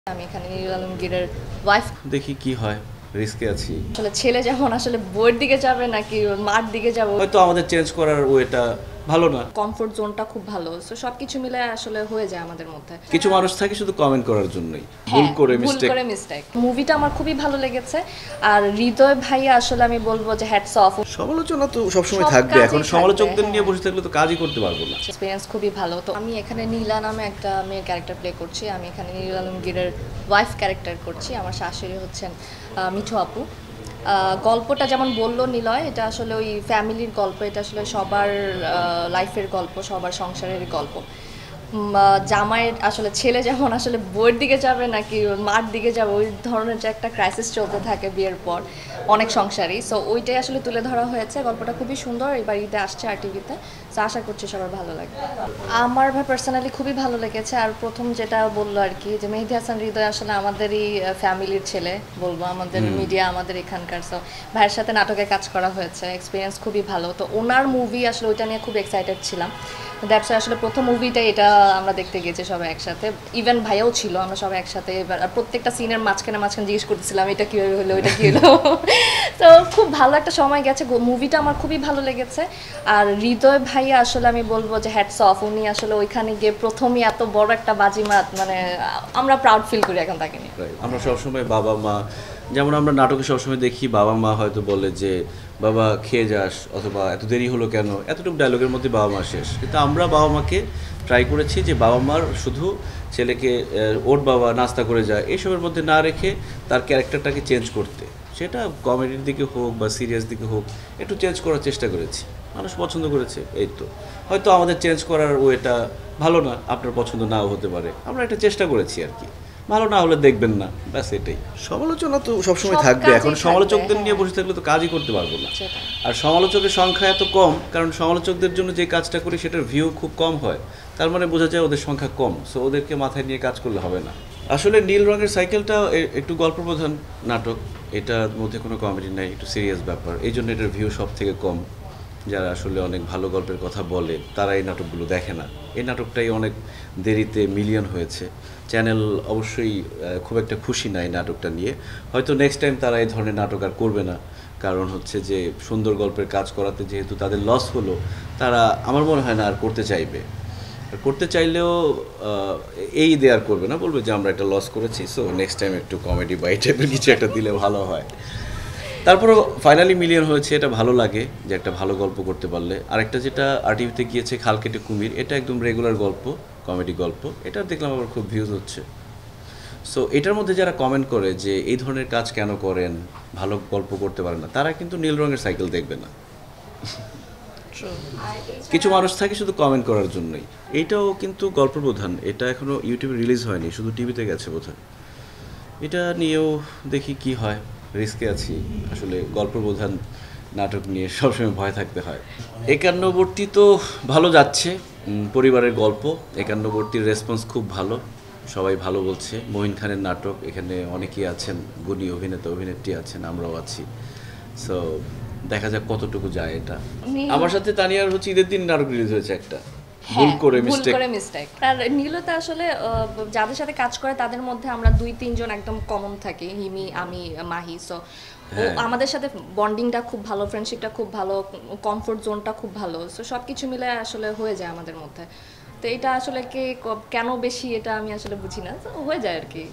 আমি এখানে নীলুল আলমগীরের ওয়াইফ। দেখি কি হয়, রিস্কে আছি। আসলে ছেলে যেমন আসলে বইয়ের দিকে যাবে নাকি মার দিকে যাবে, হয়তো আমাদের চেঞ্জ করার ওয়েটা ভালো না। কমফোর্ট জোনটা খুব ভালো, সো সবকিছু মিলে আসলে হয়ে যায় আমাদের মধ্যে। কিছু মানুষ থাকে শুধু কমেন্ট করার জন্যই, ভুল করে মিস্টেক। মুভিটা আমার খুবই ভালো লেগেছে। আর হৃদয় ভাইয়া আসলে আমি বলবো যে হ্যাটস অফ। সমালোচনা তো সবসময় থাকবে, এখন সমালোচকদের নিয়ে বসে থাকলে তো কাজই করতে পারবো না। এক্সপিরিয়েন্স খুবই ভালো। তো আমি এখানে নীলা নামে একটা মেয়ের ক্যারেক্টার প্লে করছি। আমি এখানে নীলুল আলমগীরের ওয়াইফ ক্যারেক্টার করছি। আমার শাশুড়ি হচ্ছেন মিঠু আপু। গল্পটা যেমন বললো নিলয়, এটা আসলে ওই ফ্যামিলির গল্প, এটা আসলে সবার লাইফের গল্প, সবার সংসারের গল্প। জামাইয়ের আসলে ছেলে যেমন আসলে বইয়ের দিকে যাবে নাকি মার দিকে যাবে, ওই ধরনের যে একটা ক্রাইসিস চলতে থাকে বিয়ের পর অনেক সংসারই। সো ওইটাই আসলে তুলে ধরা হয়েছে। গল্পটা খুবই সুন্দর, এবার ঈদে আসছে আর টিভিতে। সো আশা করছি সবার ভালো লাগবে। আমার পার্সোনালি খুবই ভালো লেগেছে। আর প্রথম যেটা বললো আর কি, যে মেহেদী হাসান হৃদয় আসলে আমাদেরই ফ্যামিলির ছেলে বলবো, আমাদের মিডিয়া, আমাদের এখানকার। সো ভাইয়ের সাথে নাটকে কাজ করা হয়েছে, এক্সপিরিয়েন্স খুবই ভালো। তো ওনার মুভি আসলে ওইটা নিয়ে খুব এক্সাইটেড ছিলাম। দ্যাটস আসলে প্রথম মুভিটাই এটা আমরা দেখতে গেছি সবাই একসাথে, ইভেন ভাইয়াও ছিল, আমরা সবাই একসাথে। এবার প্রত্যেকটা সিনের মাঝখানে জিজ্ঞেস করতেছিলাম এটা কীভাবে হলো, এটা কী হলো। তো খুব ভালো একটা সময় গেছে। মুভিটা আমার খুবই ভালো লেগেছে। আর হৃদয় ভাইয়া আসলে আমি বলবো যে হ্যাটস অফ। উনি আসলে ওইখানে গিয়ে প্রথমই এত বড় একটা বাজিমাত, মানে আমরা প্রাউড ফিল করি এখন তাকে নিয়ে। আমরা সবসময় বাবা মা, যেমন আমরা নাটকে সবসময় দেখি বাবা মা হয়তো বলে যে বাবা খেয়ে যাস, অথবা এত দেরি হলো কেন, এতটুকু ডায়লগের মধ্যে বাবা মা শেষ। কিন্তু আমরা বাবা মাকে ট্রাই করেছি যে বাবা মার শুধু ছেলেকে ওর বাবা নাস্তা করে যায় এইসবের মধ্যে না রেখে তার ক্যারেক্টারটাকে চেঞ্জ করতে, সেটা কমেডির দিকে হোক বা সিরিয়াস দিকে হোক, একটু চেঞ্জ করার চেষ্টা করেছি। মানুষ পছন্দ করেছে, এই তো। হয়তো আমাদের চেঞ্জ করার ওয়েটা ভালো না, আপনার পছন্দ নাও হতে পারে, আমরা একটা চেষ্টা করেছি আর কি। ভালো না হলে দেখবেন না, ব্যাস এটাই। সমালোচনা তো সবসময় থাকবে, এখন সমালোচকদের নিয়ে বসে থাকলে তো কাজই করতে পারবো না। আর সমালোচকের সংখ্যা এত কম, কারণ সমালোচকদের জন্য যে কাজটা করি সেটার ভিউ খুব কম হয়, তার মানে বোঝা যায় ওদের সংখ্যা কম। সো ওদেরকে মাথায় নিয়ে কাজ করলে হবে না। আসলে নীল রঙের সাইকেলটা একটু গল্পপ্রধান নাটক, এটার মধ্যে কোনো কমেডি নাই, একটু সিরিয়াস ব্যাপার, এই জন্য এটার ভিউ সব থেকে কম। যারা আসলে অনেক ভালো গল্পের কথা বলে তারা এই নাটকগুলো দেখে না। এই নাটকটাই অনেক দেরিতে মিলিয়ন হয়েছে। চ্যানেল অবশ্যই খুব একটা খুশি না এই নাটকটা নিয়ে। হয়তো নেক্সট টাইম তারা এই ধরনের নাটক আর করবে না, কারণ হচ্ছে যে সুন্দর গল্পের কাজ করাতে যেহেতু তাদের লস হলো, তারা আমার মনে হয় না আর করতে চাইবে। আর করতে চাইলেও এই ঈদে আর করবে না, বলবে যে আমরা একটা লস করেছি, সো নেক্সট টাইম একটু কমেডি বা এই টাইপের কিছু একটা দিলে ভালো হয়। তারপরেও ফাইনালি মিলিয়ন হয়েছে, এটা ভালো লাগে যে একটা ভালো গল্প করতে পারলে। আরেকটা যেটা আরটিভিতে গিয়েছে খাল কেটে কুমির, এটা একদম রেগুলার গল্প, কমেডি গল্প, এটা দেখলাম আবার খুব ভিউজ হচ্ছে। সো এটার মধ্যে যারা কমেন্ট করে যে এই ধরনের কাজ কেন করেন, ভালো গল্প করতে পারেন না, তারা কিন্তু নীল রঙের সাইকেল দেখবে না। কিছু মানুষ থাকে শুধু কমেন্ট করার জন্যই। এইটাও কিন্তু গল্প প্রধান, এটা এখনও ইউটিউবে রিলিজ হয়নি, শুধু টিভিতে গেছে বোধহয়। এটা নিয়েও দেখি কি হয়, রিস্কে আছি। আসলে গল্প প্রধান নাটক নিয়ে সবসময় ভয় থাকতে হয়। একান্নবর্তী তো ভালো যাচ্ছে, পরিবারের গল্প। একান্নবর্তীর রেসপন্স খুব ভালো, সবাই ভালো বলছে। মঈন খানের নাটক, এখানে অনেকেই আছেন, গুণী অভিনেতা অভিনেত্রী আছেন, আমরাও আছি। সো দেখা যাক কতটুকু যায় এটা। আমার সাথে তানিয়ার হচ্ছে ঈদের দিন নাটক রিলিজ হয়েছে একটা, ভুল করে মিস্টেক। আর নীলতা আসলে যাদের সাথে কাজ করে তাদের মধ্যে আমরা 2-3 জন একদম কমন থাকি, হিমি, আমি, মাহি। সো আমাদের সাথে বন্ডিংটা খুব ভালো, ফ্রেন্ডশিপটা খুব ভালো, কমফোর্ট জোনটা খুব ভালো। সো সবকিছু মিলে আসলে হয়ে যায় আমাদের মধ্যে। তো এটা আসলে কেন বেশি, এটা আমি আসলে বুঝি না, হয়ে যায় আর কি।